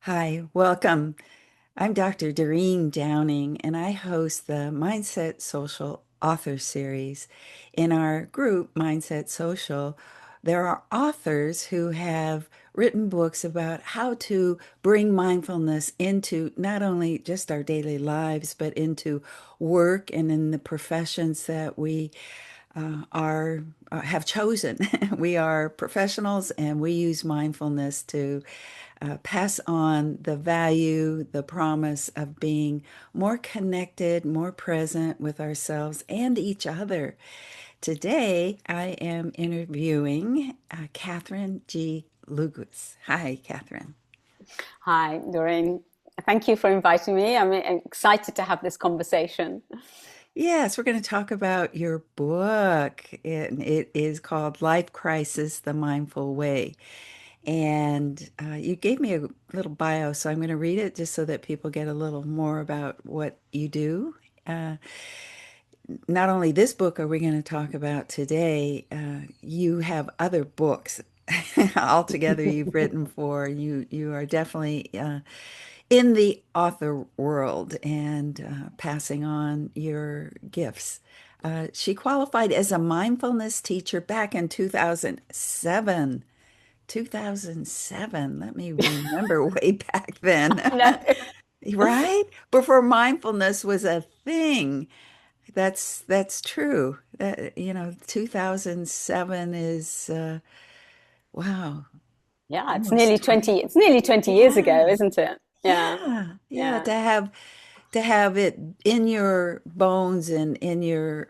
Hi, welcome. I'm Dr. Doreen Downing, and I host the Mindset Social Author Series. In our group, Mindset Social, there are authors who have written books about how to bring mindfulness into not only just our daily lives, but into work and in the professions that we are have chosen. We are professionals, and we use mindfulness to pass on the value, the promise of being more connected, more present with ourselves and each other. Today, I am interviewing Catherine G. Lugus. Hi, Catherine. Hi, Doreen. Thank you for inviting me. I'm excited to have this conversation. Yes, we're going to talk about your book. It is called Life Crisis, The Mindful Way. And you gave me a little bio, so I'm going to read it just so that people get a little more about what you do. Uh, Not only this book are we going to talk about today, you have other books altogether you've written for. You are definitely in the author world and passing on your gifts. She qualified as a mindfulness teacher back in 2007. 2007. Let me remember way back then. I know. Right? Before mindfulness was a thing. That's true. 2007 is wow. Yeah, Almost 20. it's nearly 20 years ago, Yeah. isn't it? Yeah. Yeah. Yeah, Yeah. to have it in your bones and in your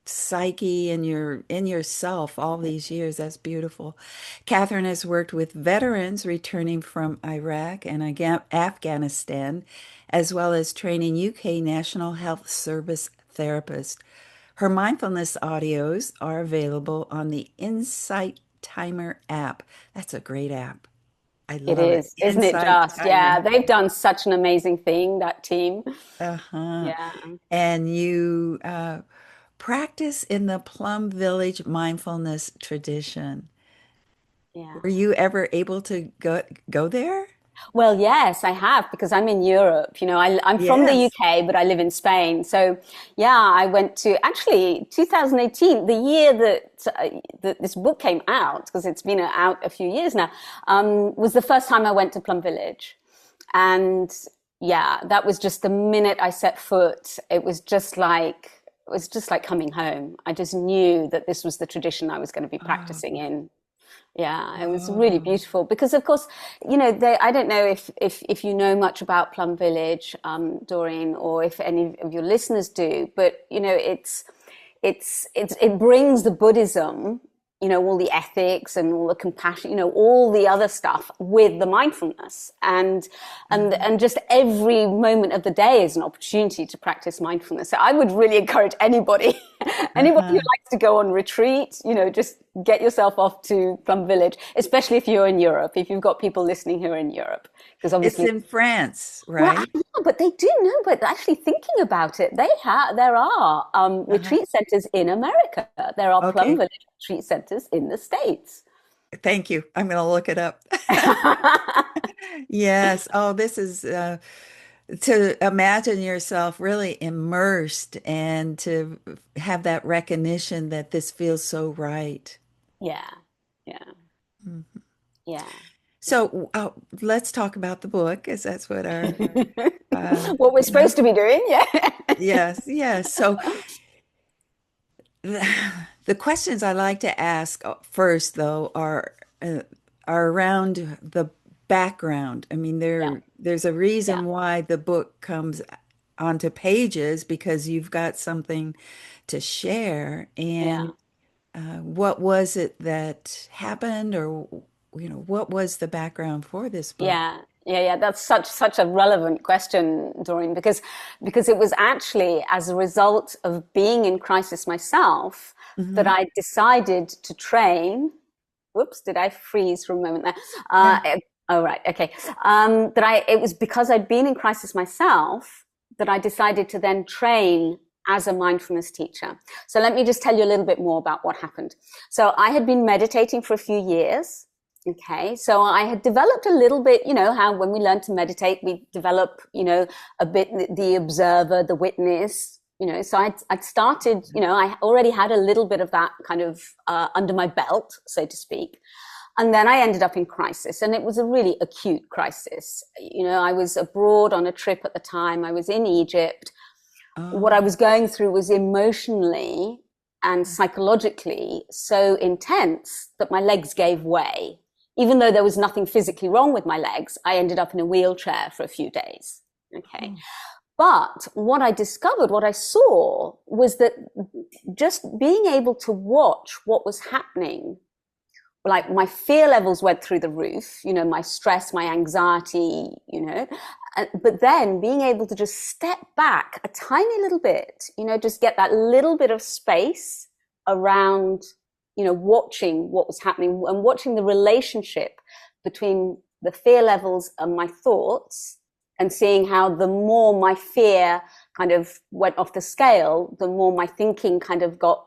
psyche and your in yourself all these years. That's beautiful. Catherine has worked with veterans returning from Iraq and Afghanistan, as well as training UK National Health Service therapists. Her mindfulness audios are available on the Insight Timer app. That's a great app. I It love it. is, isn't it Insight just? Timer. Yeah, they've done such an amazing thing, that team. Uh-huh. Yeah. And you practice in the Plum Village mindfulness tradition. Yeah. Were you ever able to go there? Well, yes, I have because I'm in Europe. I'm from the Yes. UK, but I live in Spain. So, yeah, I went to actually 2018, the year that this book came out, because it's been out a few years now, was the first time I went to Plum Village. And yeah, that was just the minute I set foot, it was just like coming home. I just knew that this was the tradition I was going to be practicing Oh, in. Yeah, it was really oh. beautiful because, of course, I don't know if you know much about Plum Village, Doreen, or if any of your listeners do, but it brings the Buddhism, all the ethics and all the compassion, all the other stuff with the mindfulness, and just every moment of the day is an opportunity to practice mindfulness. So I would really encourage anybody, anybody who Uh-huh. likes to go on retreat, just get yourself off to Plum Village, especially if you're in Europe, if you've got people listening who are in Europe, because It's obviously, in France, well, right? yeah, but they do know. But actually, thinking about it, there are Uh-huh. retreat centers in America. There are Plum Okay. Village retreat centers in the States. Thank you. I'm going to look it up. Yes. Oh, this is to imagine yourself really immersed and to have that recognition that this feels so right. Yeah, yeah, Mhm. yeah. So let's talk about the book, because that's what our, What we're you know, supposed to be doing, yeah. yes, yes. So the questions I like to ask first, though, uh, are around the background. I mean, Yeah, there's a yeah, reason why the book comes onto pages because you've got something to share. yeah. And what was it that happened, or what was the background for this book? Yeah. That's such a relevant question, Doreen, because it was actually as a result of being in crisis myself that Hmm. I decided to train. Whoops, did I freeze for a moment there? Yeah. Oh, right, okay. It was because I'd been in crisis myself that I decided to then train as a mindfulness teacher. So let me just tell you a little bit more about what happened. So I had been meditating for a few years, Okay, so I had developed a little bit, how when we learn to meditate, we develop, a bit the observer, the witness, So I'd started, I already had a little bit of that kind of under my belt, so to speak. And then I ended up in crisis, and it was a really acute crisis. I was abroad on a trip at the time. I was in Egypt. What I Oh, was going through was emotionally and psychologically so intense that my legs gave way. Even though there was nothing physically wrong with my legs, I ended up in a wheelchair for a few days. Okay. oh, But what I discovered, what I saw was that just being able to watch what was happening, like my fear levels went through the roof, my stress, my anxiety, but then being able to just step back a tiny little bit, just get that little bit of space around, watching what was happening and watching the relationship between the fear levels and my thoughts, and seeing how the more my fear kind of went off the scale, the more my thinking kind of got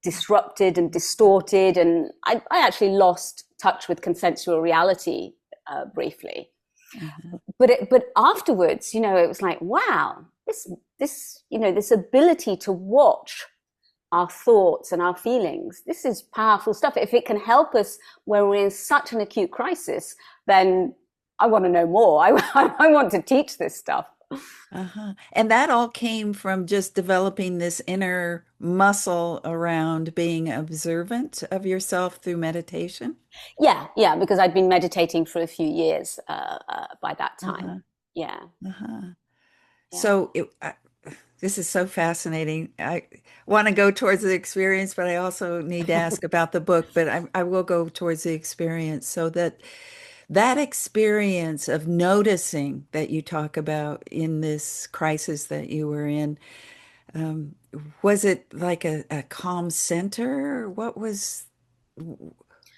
disrupted and distorted, and I actually lost touch with consensual reality briefly. uh-huh. But afterwards, it was like, wow, this ability to watch our thoughts and our feelings, this is powerful stuff. If it can help us when we're in such an acute crisis, then I want to know more. I want to teach this stuff. Uh-huh. And that all came from just developing this inner muscle around being observant of yourself through meditation. Yeah, because I'd been meditating for a few years by that time. Uh-huh. Yeah, Uh-huh. yeah. So this is so fascinating. I want to go towards the experience, but I also need to ask about the book, but I will go towards the experience so that that experience of noticing that you talk about in this crisis that you were in, um, was it like a calm center?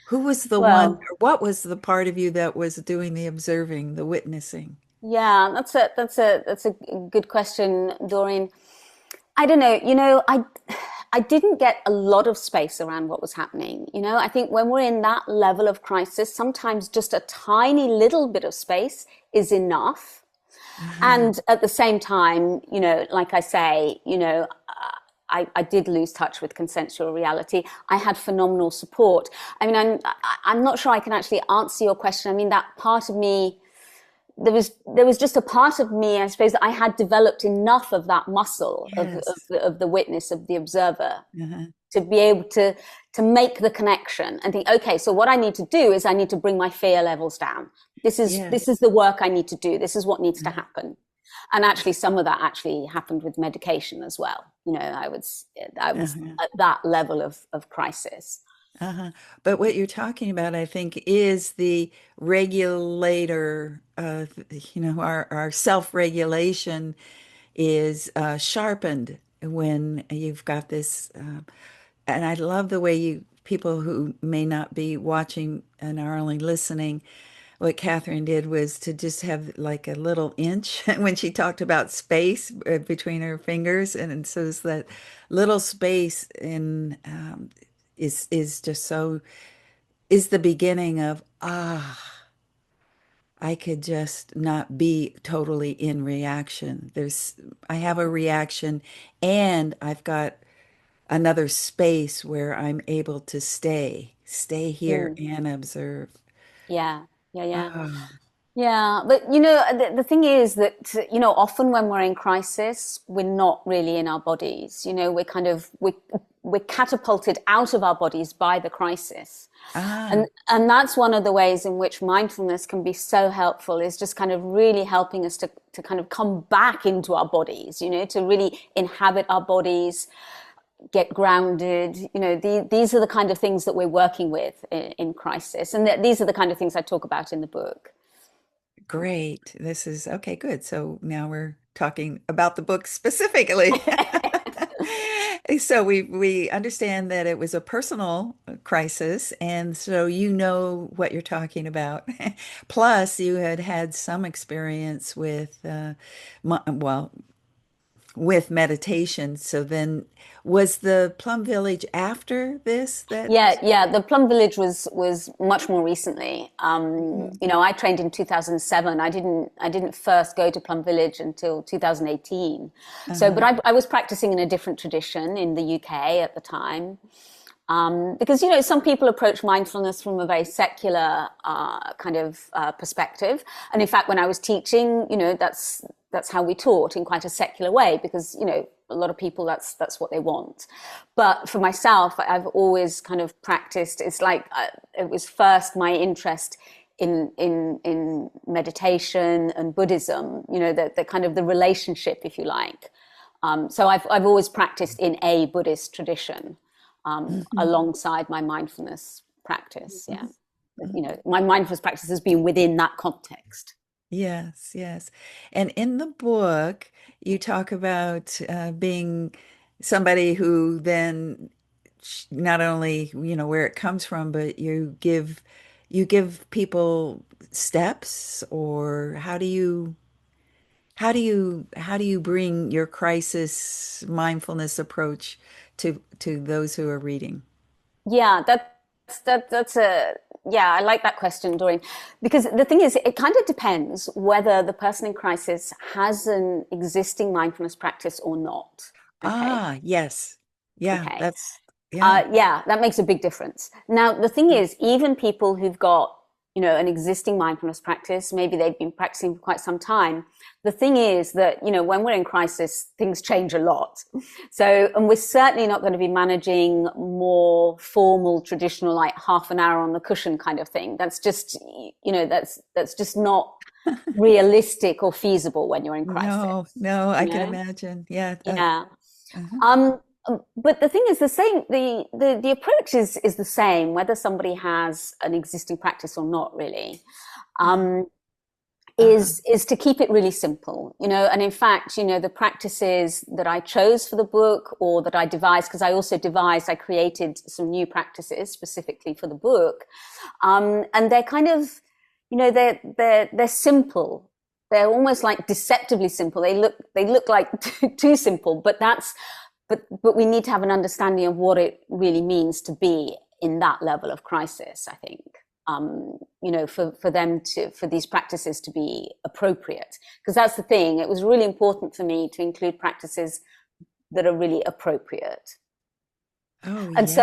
Who was the one, Well, or what was the part of you that was doing the observing, the witnessing? yeah, that's a good question, Doreen. I don't know. I didn't get a lot of space around what was happening. I think when we're in that level of crisis, sometimes just a tiny little bit of space is enough. Uh-huh. And at the same time, like I say, I did lose touch with consensual reality. I had phenomenal support. I mean, I'm not sure I can actually answer your question. I mean, that part of me, there was just a part of me, I suppose, that I had developed enough of that muscle Yes. of the witness, of the observer, Uh-huh. to be able to make the connection and think, okay, so what I need to do is I need to bring my fear levels down. This is Yes. the work I need to do. This is what needs to Uh-huh. happen. And actually, some of that actually happened with medication as well. I was Uh-huh. at that level of crisis. Uh-huh. But what you're talking about, I think, is the regulator, our self-regulation is sharpened when you've got this. And I love the way people who may not be watching and are only listening, what Catherine did was to just have like a little inch when she talked about space between her fingers, and so it's that little space in is just so is the beginning of I could just not be totally in reaction. I have a reaction, and I've got another space where I'm able to stay here Mm, and observe. yeah, yeah, yeah. Oh, Yeah, but the thing is that often when we're in crisis, we're not really in our bodies. We're catapulted out of our bodies by the crisis, ah, and that's one of the ways in which mindfulness can be so helpful. Is just kind of really helping us to kind of come back into our bodies. To really inhabit our bodies, get grounded. These are the kind of things that we're working with in crisis, and these are the kind of things I talk about in the book. great. This is okay, good. So now we're talking about the book specifically. So we understand that it was a personal crisis, and so you know what you're talking about. Plus, you had had some experience with, well, with meditation. So then, was the Plum Village after this that? Yeah, yeah. The Plum Village was much more recently. Mhm. I trained in 2007. I didn't first go to Plum Village until 2018. So, but Uh-huh. I was practicing in a different tradition in the UK at the time. Because some people approach mindfulness from a very secular kind of perspective, and in fact, when I was teaching, that's how we taught, in quite a secular way, because a lot of people, that's what they want. But for myself, I've always kind of practiced. It's like it was first my interest in meditation and Buddhism. The kind of the relationship, if you like. So I've always practiced in a Buddhist tradition Mhm. alongside my mindfulness practice. Yeah. Mhm. My mindfulness practice has been within that context. Yes, yes. And in the book, you talk about being somebody who then not only, where it comes from, but you give people steps, or how do you bring your crisis mindfulness approach to those who are reading? Yeah, that's a yeah, I like that question, Doreen, because the thing is, it kind of depends whether the person in crisis has an existing mindfulness practice or not. Okay. Ah, yes. Yeah, Okay. yeah. Yeah, that makes a big difference. Now, the thing is, even people who've got, an existing mindfulness practice, maybe they've been practicing for quite some time. The thing is that, when we're in crisis, things change a lot. So, and we're certainly not going to be managing more formal, traditional, like half an hour on the cushion kind of thing. That's just, that's just not realistic or feasible when you're in crisis, No, no, I you can know? imagine. Yeah. Yeah. Uh-huh. Um, but the thing is the same. The approach is the same whether somebody has an existing practice or not. Really, Uh-huh. um, Uh-huh. is to keep it really simple. And in fact, the practices that I chose for the book or that I devised, because I created some new practices specifically for the book, and they're kind of, they're simple. They're almost like deceptively simple. They look like too simple, but we need to have an understanding of what it really means to be in that level of crisis, I think. For these practices to be appropriate, because that's the thing. It was really important for me to include practices that are really appropriate. Oh, And yes.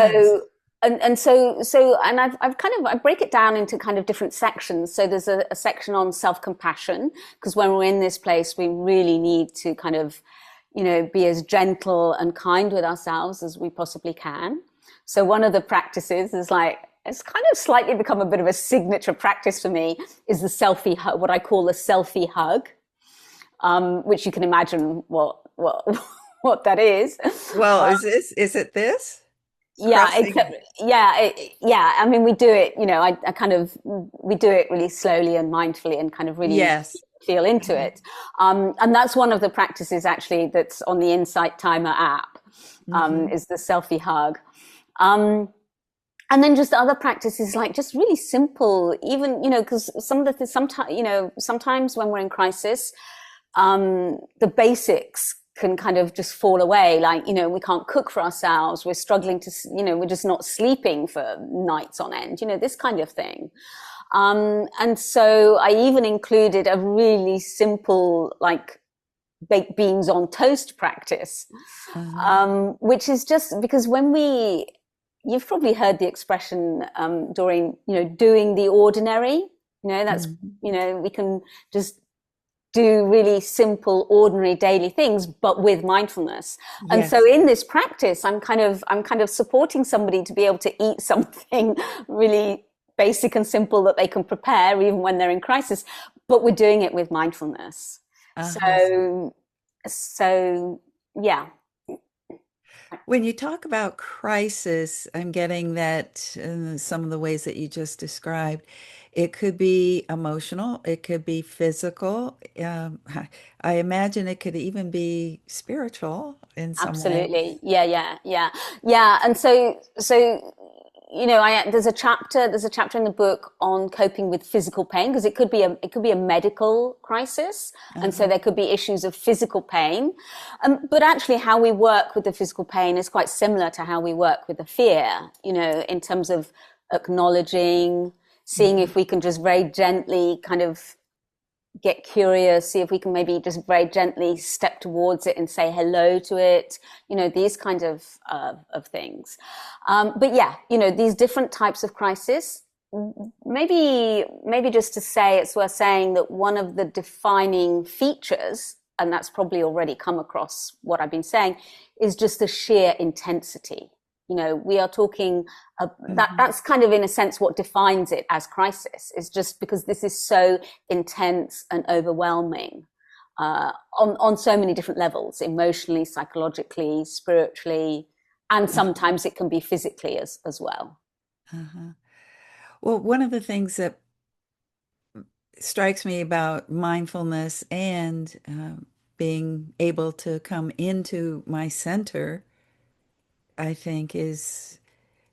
so and I've kind of, I break it down into kind of different sections. So there's a section on self-compassion, because when we're in this place, we really need to kind of, be as gentle and kind with ourselves as we possibly can. So one of the practices is like, it's kind of slightly become a bit of a signature practice for me, is the selfie hug, what I call the selfie hug, which you can imagine what what that is. Well, is it this? It's Yeah, crossing. except yeah. I mean, we do it. I kind of, we do it really slowly and mindfully, and kind of really Yes. feel into Uh-huh. it. And that's one of the practices actually that's on the Insight Timer app. Hmm. Is the selfie hug. Um, and then just other practices, like just really simple, even because some of the sometimes sometimes when we're in crisis, the basics can kind of just fall away. Like, we can't cook for ourselves. We're struggling to, we're just not sleeping for nights on end, this kind of thing. And so I even included a really simple, like, baked beans on toast practice, Uh-huh. which is just because you've probably heard the expression, Doreen, doing the ordinary, that's, Mhm. we can just do really simple, ordinary daily things, but with mindfulness. And so Yes. in this practice, I'm kind of supporting somebody to be able to eat something really basic and simple that they can prepare even when they're in crisis, but we're doing it with mindfulness. Uh-huh. So yeah. When you talk about crisis, I'm getting that some of the ways that you just described, it could be emotional, it could be physical. I imagine it could even be spiritual in some way. Absolutely. Yeah, yeah, yeah. Yeah. And so there's a chapter in the book on coping with physical pain, because it could be a medical crisis, and so Uh-huh. there could be issues of physical pain. But actually, how we work with the physical pain is quite similar to how we work with the fear. In terms of acknowledging, seeing Mhm. if we can just very gently kind of get curious, see if we can maybe just very gently step towards it and say hello to it, these kinds of things. But yeah, these different types of crisis. Maybe just to say, it's worth saying that one of the defining features, and that's probably already come across what I've been saying, is just the sheer intensity. We are talking Mhm. that's kind of in a sense what defines it as crisis, is just because this is so intense and overwhelming on so many different levels, emotionally, psychologically, spiritually, and Uh-huh. sometimes it can be physically as well. Uh-huh. Well, one of the things that strikes me about mindfulness and being able to come into my center, I think, is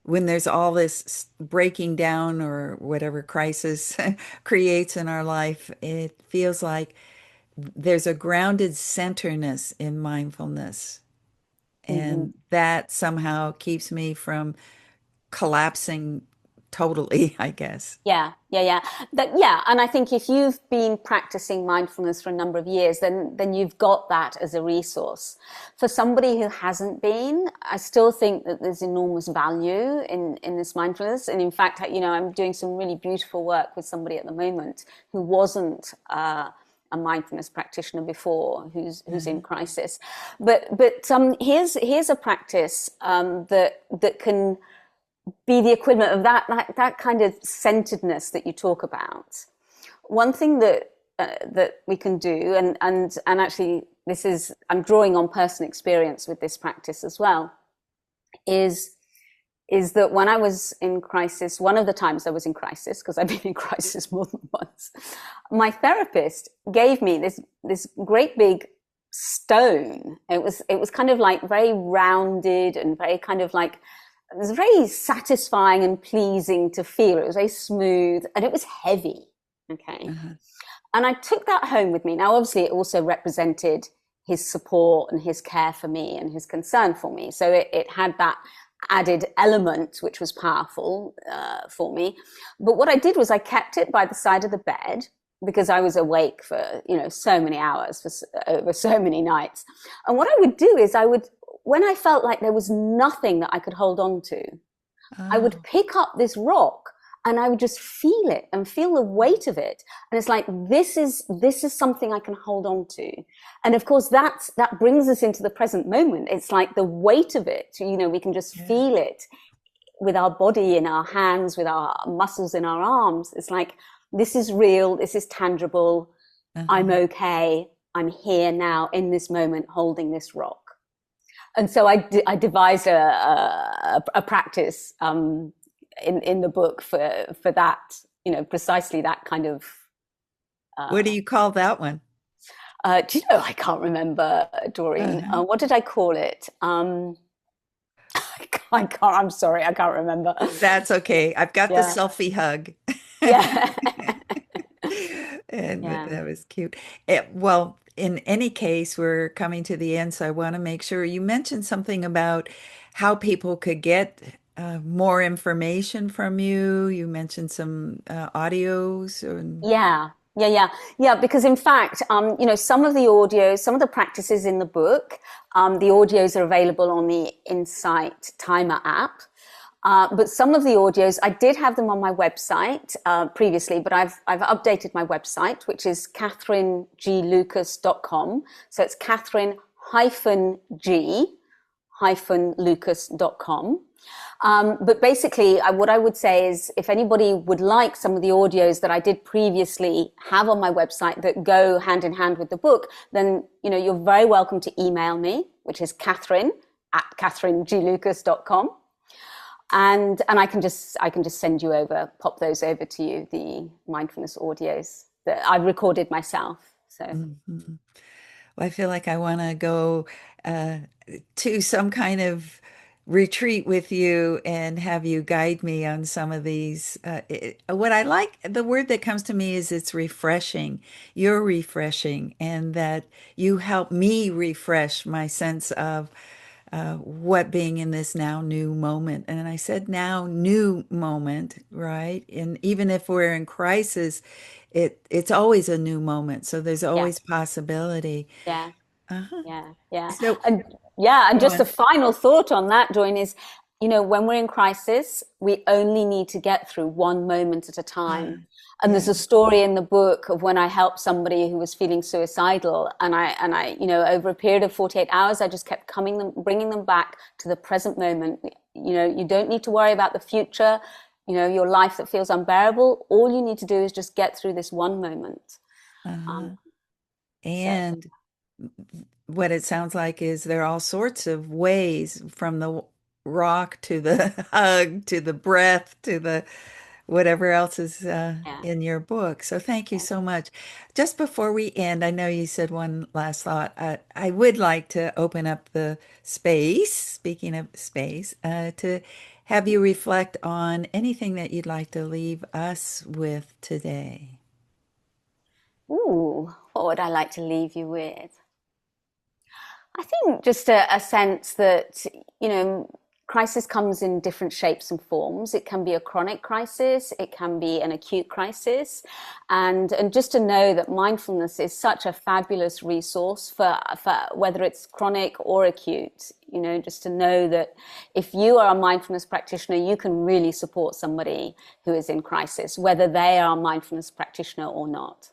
when there's all this breaking down or whatever crisis creates in our life, it feels like there's a grounded centerness in mindfulness. Mm-hmm. And that somehow keeps me from collapsing totally, I guess. Yeah, yeah, yeah. Yeah, and I think if you've been practicing mindfulness for a number of years, then you've got that as a resource. For somebody who hasn't been, I still think that there's enormous value in this mindfulness. And in fact, I'm doing some really beautiful work with somebody at the moment who wasn't a mindfulness practitioner before, who's in Uh-huh. crisis. But here's a practice that can be the equivalent of that kind of centeredness that you talk about. One thing that we can do, and actually this is, I'm drawing on personal experience with this practice as well, is is that when I was in crisis, one of the times I was in crisis, because I've been in crisis more than once, my therapist gave me this great big stone. It was kind of like very rounded and very kind of like, it was very satisfying and pleasing to feel. It was very smooth and it was heavy. Okay. Uh-huh. And I took that home with me. Now, obviously, it also represented his support and his care for me and his concern for me. So it had that added element, which was powerful for me. But what I did was I kept it by the side of the bed because I was awake for, so many hours, over so many nights. And what I would do is when I felt like there was nothing that I could hold on to, I would Oh, pick up this rock and I would just feel it and feel the weight of it. And it's like, this is something I can hold on to. And of course, that brings us into the present moment. It's like the weight of it, we can just yeah. feel it with our body, in our hands, with our muscles in our arms. It's like, this is real. This is tangible. I'm Uh-huh. okay. I'm here now in this moment holding this rock. And so I devised a practice in the book for that, precisely that kind of. What do Uh, you call that one? do you know? I can't remember, Doreen. Uh-huh. What did I call it? I can't. I'm sorry, I can't remember. That's okay. I've got the Yeah, selfie hug. yeah, And yeah. that was cute. Well, in any case, we're coming to the end, so I want to make sure you mentioned something about how people could get more information from you. You mentioned some audios and Yeah, yeah, yeah, yeah. Because in fact, some of the audios, some of the practices in the book, the audios are available on the Insight Timer app. But some of the audios, I did have them on my website previously, but I've updated my website, which is catherineglucas.com. So it's Catherine G lucas.com. But basically, what I would say is if anybody would like some of the audios that I did previously have on my website that go hand in hand with the book, then, you're very welcome to email me, which is Catherine@catherineglucas.com. And I can just send you over, pop those over to you, the mindfulness audios that I've recorded myself. So Mhm. Well, I feel like I want to go uh, to some kind of retreat with you and have you guide me on some of these. What I like, the word that comes to me is it's refreshing. You're refreshing, and that you help me refresh my sense of what being in this now new moment. And I said now new moment, right? And even if we're in crisis, it's always a new moment. So there's Yeah, always possibility. yeah. Uh-huh. Yeah, yeah. So And yeah, and go just a on. final thought on that, Joyne, is, when we're in crisis, we only need to get through one moment at a time. And Yeah. there's a story in the book of when I helped somebody who was feeling suicidal, and over a period of 48 hours, I just kept bringing them back to the present moment. You don't need to worry about the future, your life that feels unbearable. All you need to do is just get through this one moment. Uh-huh. Um, so And what it sounds like is there are all sorts of ways, from the rock to the hug to the breath to the whatever else is yeah, in your book. So thank you yeah. so much. Just before we end, I know you said one last thought. I would like to open up the space, speaking of space, to have you reflect on anything that you'd like to leave us with today. Ooh, what would I like to leave you with? I think just a sense that, crisis comes in different shapes and forms. It can be a chronic crisis, it can be an acute crisis. And just to know that mindfulness is such a fabulous resource for whether it's chronic or acute. Just to know that if you are a mindfulness practitioner, you can really support somebody who is in crisis, whether they are a mindfulness practitioner or not.